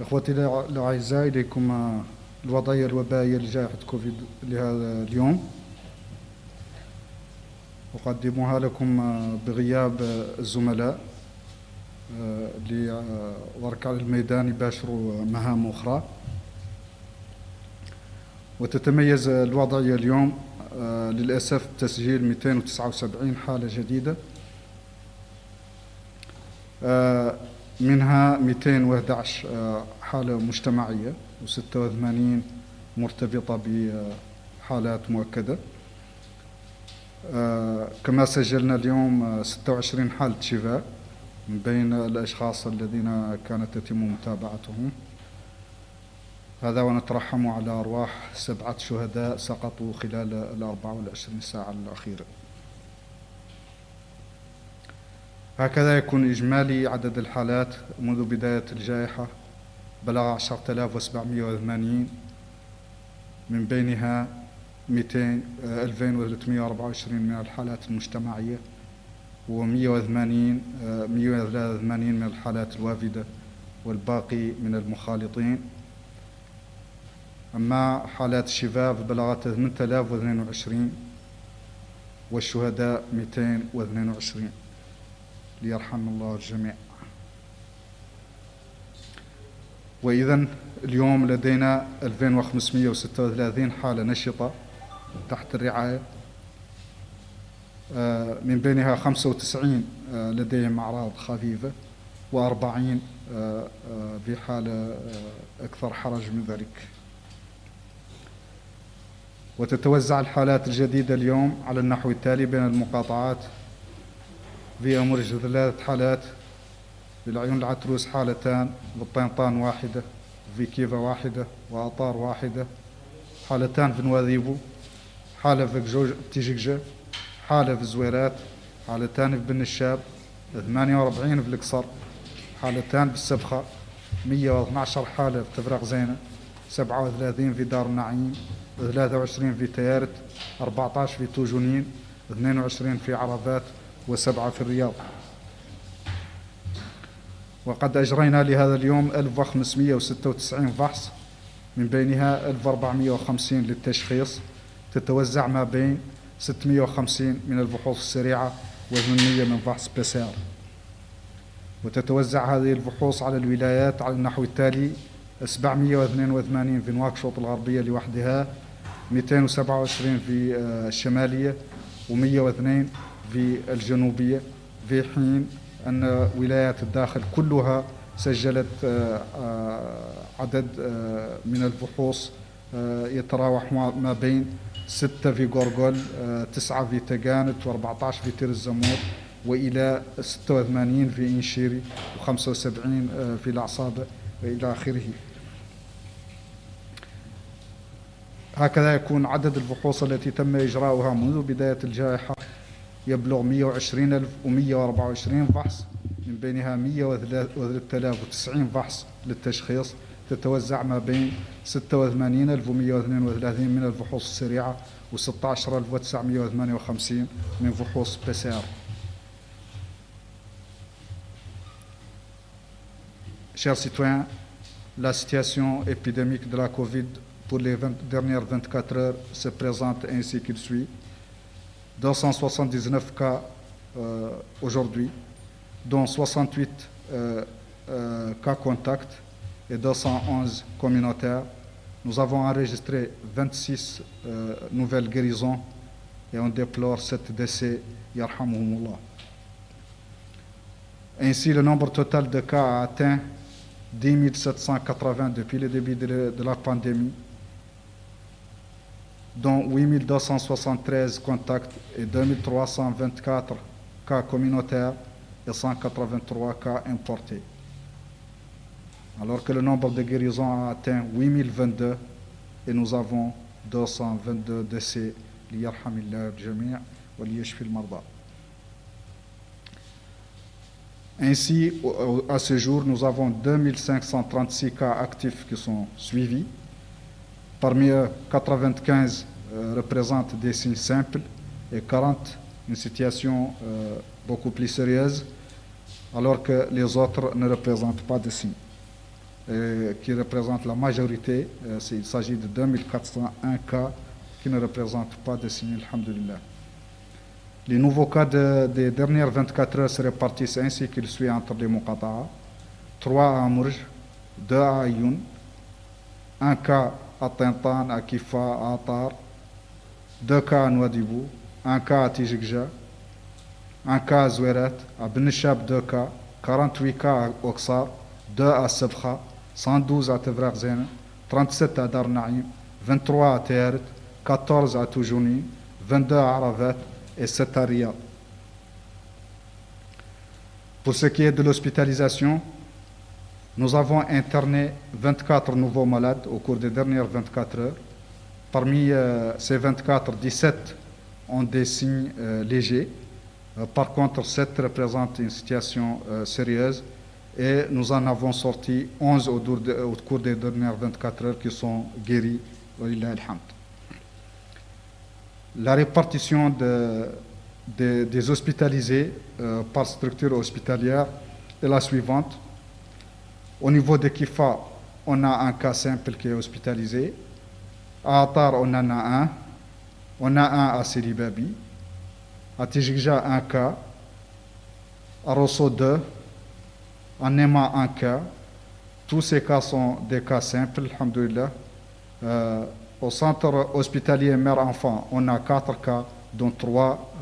إخوتي الأعزاء، إليكم الوضعية الوبائية لجائحة كوفيد لهذا اليوم. أقدمها لكم بغياب الزملاء اللي ورك على الميدان يباشروا مهام أخرى. وتتميز الوضعية اليوم للأسف بتسجيل 279 حالة جديدة، منها 211 حالة مجتمعية و86 مرتبطة بحالات مؤكدة. كما سجلنا اليوم 26 حالة شفاء من بين الأشخاص الذين كانت تتم متابعتهم. هذا ونترحم على أرواح 7 شهداء سقطوا خلال 24 ساعة الأخيرة. هكذا يكون إجمالي عدد الحالات منذ بداية الجائحة بلغ 10,780، من بينها 2,324 من الحالات المجتمعية و183 من الحالات الوافدة، والباقي من المخالطين. أما حالات الشفاء بلغت 8,022 والشهداء 222، ليرحم الله الجميع. وإذن اليوم لدينا 2,536 حالة نشطة تحت الرعاية، من بينها 95 لديهم أعراض خفيفة و40 بحالة أكثر حرج من ذلك. وتتوزع الحالات الجديدة اليوم على النحو التالي بين المقاطعات: في أمرج 3 حالات، للعيون العتروس حالتان، بالطنطان 1، في كيفا 1، وأطار 1، حالتان في نواذيبو، حالة في تيجيكجا، حالة في زويرات، حالتان في بن الشاب، 48 في القصر، حالتان في السبخة، 112 حالة في تفرق زينة، 37 في دار النعيم، 23 في تيارت، 14 في توجونين، 22 في عرفات، و7 في الرياض. وقد أجرينا لهذا اليوم 1596 فحص، من بينها 1450 للتشخيص، تتوزع ما بين 650 من الفحوص السريعة و800 من فحص PCR. وتتوزع هذه الفحوص على الولايات على النحو التالي: 782 في نواكشوط الغربية لوحدها، 227 في الشمالية، و102 في الجنوبية، في حين أن ولايات الداخل كلها سجلت عدد من الفحوص يتراوح ما بين 6 في غورغول، 9 في تجانت، و14 في تير الزمور، وإلى 86 في إنشيري، و75 في العصابة، وإلى آخره. هكذا يكون عدد الفحوص التي تم إجراؤها منذ بداية الجائحة يبلغ 120,124 فحص، من بينها 103,090 فحص للتشخيص، تتوزع ما بين 86,132 من الفحوص السريعة و16,958 من فحوص PCR. Chers citoyens, la situation épidémique de la Covid pour les dernières 24 heures se présente ainsi qu'il suit: 279 cas aujourd'hui, dont 68 cas contacts et 211 communautaires. Nous avons enregistré 26 nouvelles guérisons et on déplore 7 décès. Yarhamuhumullah. Ainsi, le nombre total de cas a atteint 10 780 depuis le début de la pandémie, dont 8 273 contacts et 2 324 cas communautaires et 183 cas importés. Alors que le nombre de guérisons a atteint 8022 et nous avons 222 décès. Liyarhamillah al-jami' wa liyashfi al-marda. Ainsi, à ce jour, nous avons 2536 cas actifs qui sont suivis. Parmi eux, 95 représentent des signes simples et 40 une situation beaucoup plus sérieuse, alors que les autres ne représentent pas de signes. qui représente la majorité. Il s'agit de 2401 cas qui ne représentent pas de signes, alhamdulillah. Les nouveaux cas des dernières 24 heures se répartissent ainsi qu'il suit entre les muqata'a. 3 à Mourj, 2 à Ayoun, 1 cas à Tintan, à Kifa, à Atar, 2 cas à Nouadhibou, 1 cas à Tijikja, 1 cas à Zouerat, à Benchab 2 cas, 48 cas à Oksar, 2 à Sabkha, 112 à Tevrak Zena, 37 à Dar Naïm, 23 à Teret, 14 à Toujouni, 22 à Aravat et 7 à Riyad. Pour ce qui est de l'hospitalisation, nous avons interné 24 nouveaux malades au cours des dernières 24 heures. Parmi ces 24, 17 ont des signes légers. Par contre, 7 représentent une situation sérieuse et nous en avons sorti 11 au cours des dernières 24 heures qui sont guéris. La répartition des hospitalisés par structure hospitalière est la suivante. Au niveau de Kifa, on a un cas simple qui est hospitalisé. À Atar, on en a un. On a un à Sidi Babi. À Tijikja, un cas. À Rosso, 2. À Nema, un cas. Tous ces cas sont des cas simples, alhamdoulilah. Au centre hospitalier mère-enfant, on a 4 cas, dont 3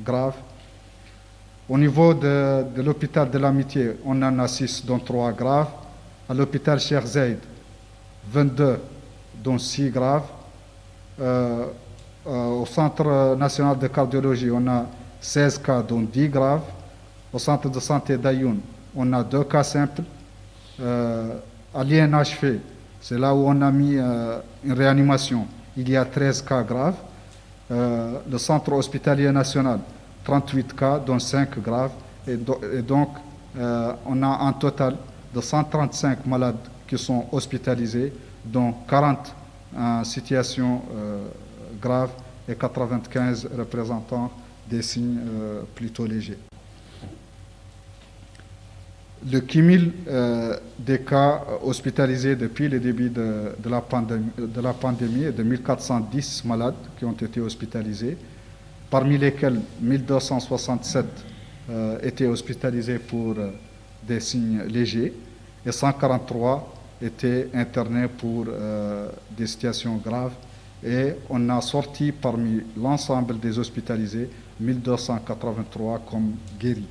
graves. Au niveau de l'hôpital de l'Amitié, on en a 6, dont 3 graves. À l'hôpital Cheikh Zayed, 22, dont 6 graves. Au Centre national de cardiologie, on a 16 cas, dont 10 graves. Au centre de santé d'Ayoun, on a 2 cas simples. À l'INHF, c'est là où on a mis une réanimation. Il y a 13 cas graves. Le centre hospitalier national, 38 cas, dont 5 graves. Et donc, on a un total de 135 malades qui sont hospitalisés, dont 40 en situation grave et 95 représentant des signes plutôt légers. Le cumul des cas hospitalisés depuis le début de la pandémie est de 1410 malades qui ont été hospitalisés, parmi lesquels 1267 étaient hospitalisés pour des signes légers et 143 étaient internés pour des situations graves. Et on a sorti parmi l'ensemble des hospitalisés 1283 comme guéris.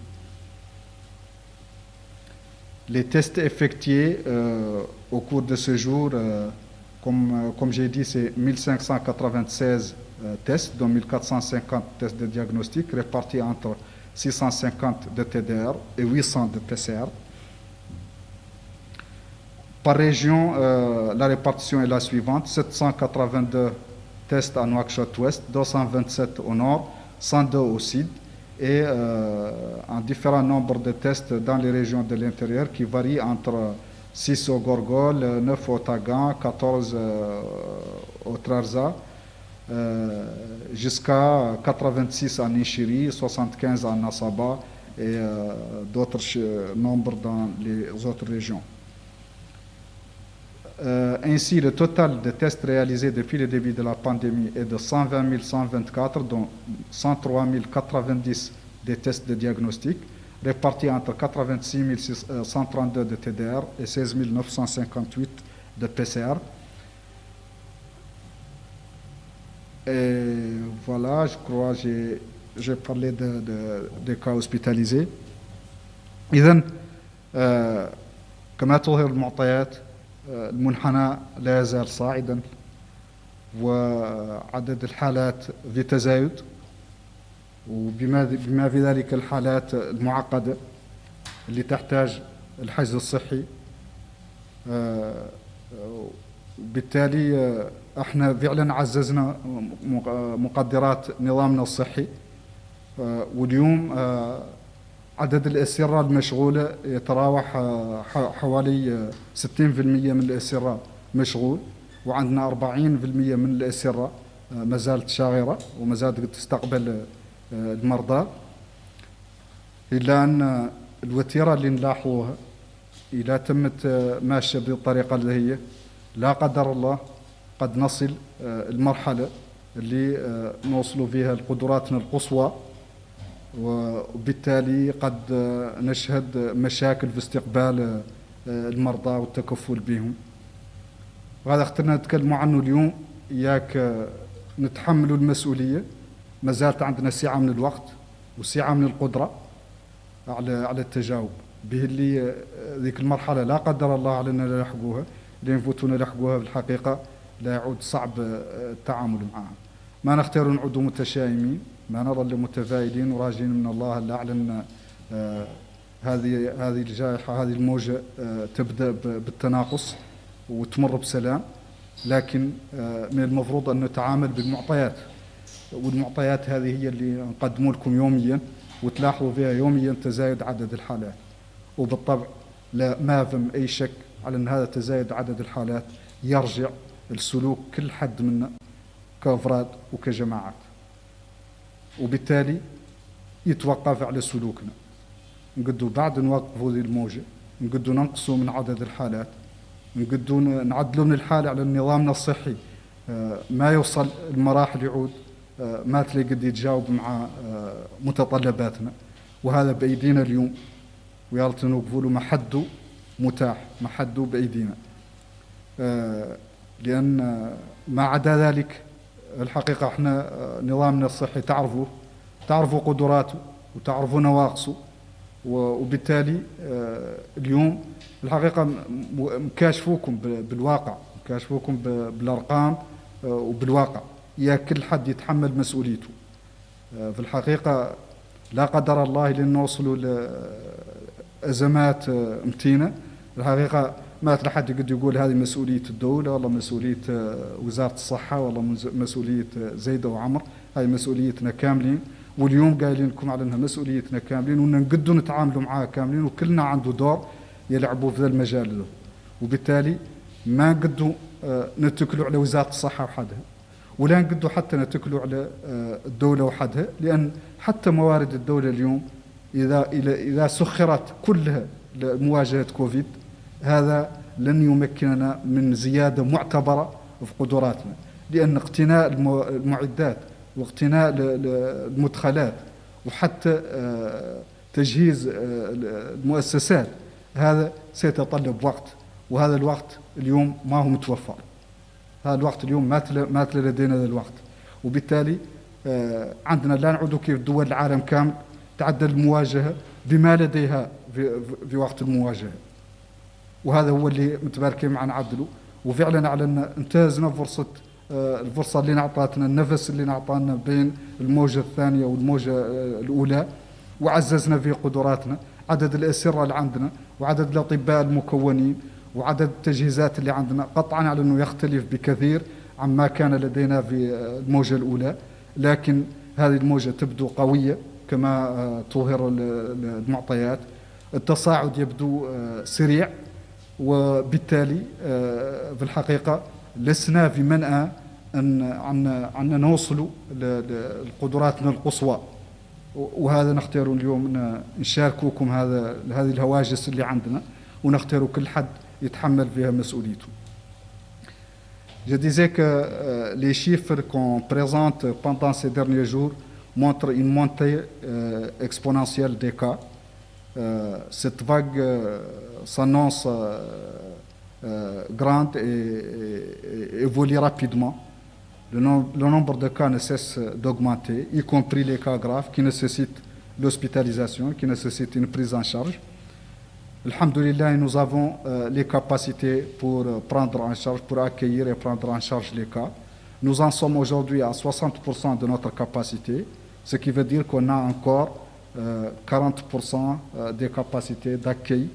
Les tests effectués au cours de ce jour, comme j'ai dit, c'est 1596 tests, dont 1450 tests de diagnostic, répartis entre 650 de TDR et 800 de PCR. Par région, la répartition est la suivante: 782 tests à Nouakchott-Ouest, 227 au nord, 102 au sud, et un différent nombre de tests dans les régions de l'intérieur qui varient entre 6 au Gorgol, 9 au Tagan, 14 au Trarza, jusqu'à 86 à Nishiri, 75 à Nassaba et d'autres nombres dans les autres régions. Ainsi, le total de tests réalisés depuis le début de la pandémie est de 120 124, dont 103 090 des tests de diagnostic, répartis entre 86 132 de TDR et 16 958 de PCR. Et voilà, je crois que j'ai parlé des cas hospitalisés. إذن كما تظهر المعطيات المنحنى لا يزال صاعدا وعدد الحالات في تزايد وبما في ذلك الحالات المعقدة اللي تحتاج الحجز الصحي. بالتالي احنا فعلا عززنا مقدرات نظامنا الصحي، واليوم عدد الأسرة المشغولة يتراوح حوالي 60% من الأسرة مشغول، وعندنا 40% من الأسرة ما زالت شاغرة وما زالت تستقبل المرضى. إلا أن الوتيرة اللي نلاحظوها إذا تمت ماشية بالطريقة اللي هي لا قدر الله قد نصل المرحلة اللي نوصل فيها لقدراتنا القصوى، وبالتالي قد نشهد مشاكل في استقبال المرضى والتكفل بهم. وهذا اخترنا نتكلم عنه اليوم، إياك نتحمل المسؤولية. ما زالت عندنا سعة من الوقت وسعة من القدرة على التجاوب به اللي ذيك المرحلة لا قدر الله علينا نلحقوها، اللي نفوتوا نلحقوها بالحقيقة لا يعود صعب التعامل معها. ما نختار نعود متشائمين، ما نظل متفائلين وراجين من الله الأعلى أن هذه الجائحة، هذه الموجة تبدأ بالتناقص وتمر بسلام، لكن من المفروض أن نتعامل بالمعطيات، والمعطيات هذه هي اللي نقدموا لكم يوميا وتلاحظوا فيها يوميا تزايد عدد الحالات. وبالطبع ما فهم أي شك على أن هذا تزايد عدد الحالات يرجع لسلوك كل حد منا كأفراد وكجماعات، وبالتالي يتوقف على سلوكنا. نقدوا بعد نوقفوا ذي الموجة، نقدوا ننقصوا من عدد الحالات، نقدوا نعدلوا من الحالة على نظامنا الصحي ما يوصل المراحل يعود ما تلاقي قد يتجاوب مع متطلباتنا، وهذا بأيدينا اليوم، ويارت نوقفوا له ما حده متاح، ما حده بأيدينا. لأن ما عدا ذلك الحقيقة احنا نظامنا الصحي تعرفوا قدراته وتعرفوا نواقصه، وبالتالي اليوم الحقيقة مكاشفوكم بالواقع، مكاشفوكم بالأرقام وبالواقع، يا كل حد يتحمل مسؤوليته. في الحقيقة لا قدر الله لن نوصلوا لأزمات متينة. الحقيقة ما حد يقدر يقول هذه مسؤولية الدولة، والله مسؤولية وزارة الصحة، والله مسؤولية زيدة وعمر. هذه مسؤوليتنا كاملين، واليوم قايلين لكم على انها مسؤوليتنا كاملين، وان نقدوا نتعاملوا معها كاملين، وكلنا عنده دور يلعبوا في ذا المجال له. وبالتالي ما نقدوا نتكلوا على وزارة الصحة وحدها، ولا نقدوا حتى نتكلوا على الدولة وحدها، لأن حتى موارد الدولة اليوم إذا سخرت كلها لمواجهة كوفيد، هذا لن يمكننا من زيادة معتبرة في قدراتنا، لأن اقتناء المعدات واقتناء المدخلات وحتى تجهيز المؤسسات هذا سيتطلب وقت، وهذا الوقت اليوم ما هو متوفر. هذا الوقت اليوم ما لدينا هذا الوقت، وبالتالي عندنا لا نعود كيف دول العالم كامل تعدل المواجهة بما لديها في وقت المواجهة، وهذا هو اللي متباركين معنا نعدله. وفعلا على انتهزنا الفرصة اللي نعطاتنا، النفس اللي نعطانا بين الموجة الثانية والموجة الأولى، وعززنا في قدراتنا، عدد الأسرة اللي عندنا وعدد الأطباء المكونين وعدد التجهيزات اللي عندنا قطعا على أنه يختلف بكثير عما كان لدينا في الموجة الأولى، لكن هذه الموجة تبدو قوية كما تظهر المعطيات. التصاعد يبدو سريع، وبالتالي في الحقيقة لسنا في منأى أن نوصل لقدراتنا القصوى، وهذا نختار اليوم نشاركوكم هذه الهواجس اللي عندنا، ونختار كل حد يتحمل فيها مسؤوليته. Je disais que les chiffres qu'on présente pendant ces derniers jours montrent une montée exponentielle des cas. Cette vague s'annonce grande et évolue rapidement. Le nombre de cas ne cesse d'augmenter, y compris les cas graves qui nécessitent l'hospitalisation, qui nécessitent une prise en charge. Alhamdulillah, nous avons les capacités pour prendre en charge, pour accueillir et prendre en charge les cas. Nous en sommes aujourd'hui à 60% de notre capacité, ce qui veut dire qu'on a encore 40% des capacités d'accueil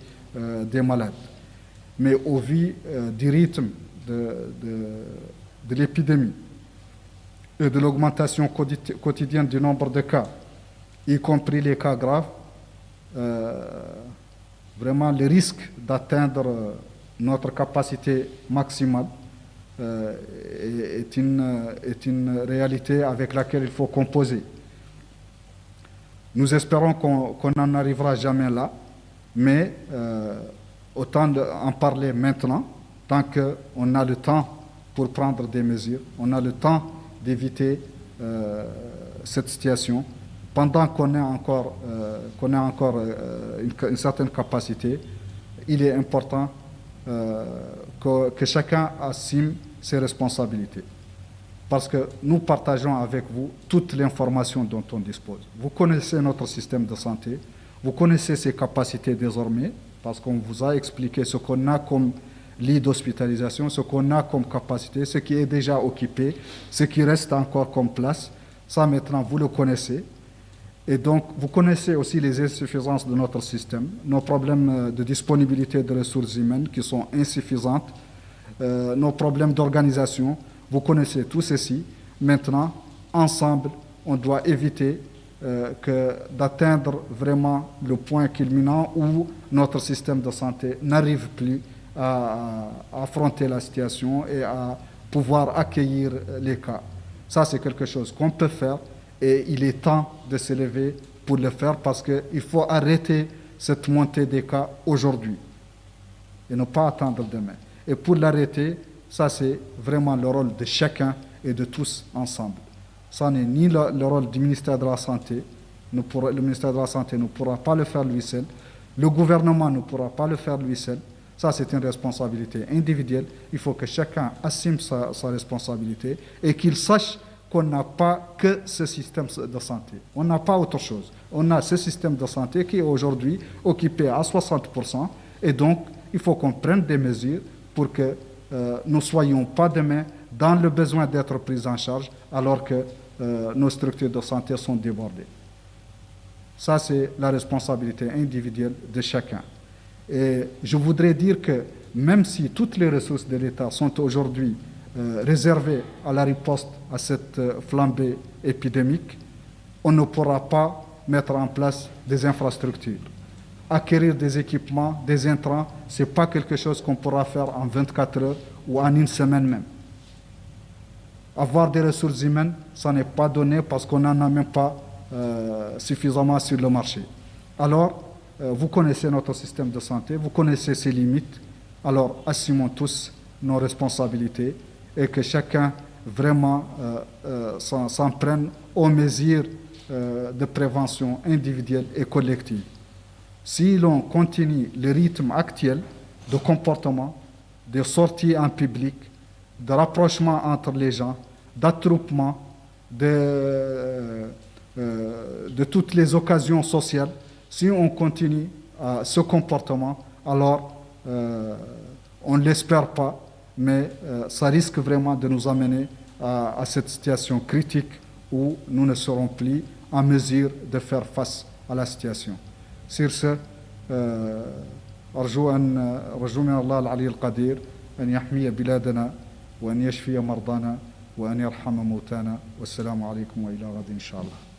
des malades. Mais au vu du rythme de l'épidémie et de l'augmentation quotidienne du nombre de cas, y compris les cas graves, vraiment le risque d'atteindre notre capacité maximale est une réalité avec laquelle il faut composer. Nous espérons qu'on n'en arrivera jamais là, mais autant en parler maintenant, tant qu'on a le temps pour prendre des mesures, on a le temps d'éviter cette situation. Pendant qu'on a encore une certaine capacité, il est important que chacun assume ses responsabilités. Parce que nous partageons avec vous toute l'information dont on dispose. Vous connaissez notre système de santé, vous connaissez ses capacités désormais, parce qu'on vous a expliqué ce qu'on a comme lit d'hospitalisation, ce qu'on a comme capacité, ce qui est déjà occupé, ce qui reste encore comme place. Ça, maintenant, vous le connaissez. Et donc, vous connaissez aussi les insuffisances de notre système, nos problèmes de disponibilité de ressources humaines qui sont insuffisantes, nos problèmes d'organisation. Vous connaissez tout ceci. Maintenant, ensemble, on doit éviter d'atteindre vraiment le point culminant où notre système de santé n'arrive plus à affronter la situation et à pouvoir accueillir les cas. Ça, c'est quelque chose qu'on peut faire et il est temps de se lever pour le faire parce qu'il faut arrêter cette montée des cas aujourd'hui et ne pas attendre demain. Et pour l'arrêter, ça, c'est vraiment le rôle de chacun et de tous ensemble. Ça n'est ni le rôle du ministère de la Santé. Le ministère de la Santé ne pourra pas le faire lui seul. Le gouvernement ne pourra pas le faire lui seul. Ça, c'est une responsabilité individuelle. Il faut que chacun assume sa responsabilité et qu'il sache qu'on n'a pas que ce système de santé. On n'a pas autre chose. On a ce système de santé qui est aujourd'hui occupé à 60%. Et donc, il faut qu'on prenne des mesures pour que nous ne soyons pas demain dans le besoin d'être pris en charge alors que nos structures de santé sont débordées. Ça, c'est la responsabilité individuelle de chacun. Et je voudrais dire que même si toutes les ressources de l'État sont aujourd'hui réservées à la riposte à cette flambée épidémique, on ne pourra pas mettre en place des infrastructures. Acquérir des équipements, des intrants, ce n'est pas quelque chose qu'on pourra faire en 24 heures ou en une semaine même. Avoir des ressources humaines, ça n'est pas donné parce qu'on n'en a même pas suffisamment sur le marché. Alors, vous connaissez notre système de santé, vous connaissez ses limites, alors assumons tous nos responsabilités et que chacun vraiment s'en prenne aux mesures de prévention individuelle et collective. Si l'on continue le rythme actuel de comportement, de sortie en public, de rapprochement entre les gens, d'attroupement, de toutes les occasions sociales, si on continue ce comportement, alors on ne l'espère pas, mais ça risque vraiment de nous amener à cette situation critique où nous ne serons plus en mesure de faire face à la situation. Sur ce, أرجو من الله العلي القدير أن يحمي بلادنا وأن يشفي مرضانا وأن يرحم موتانا والسلام عليكم وإلى غد إن شاء الله.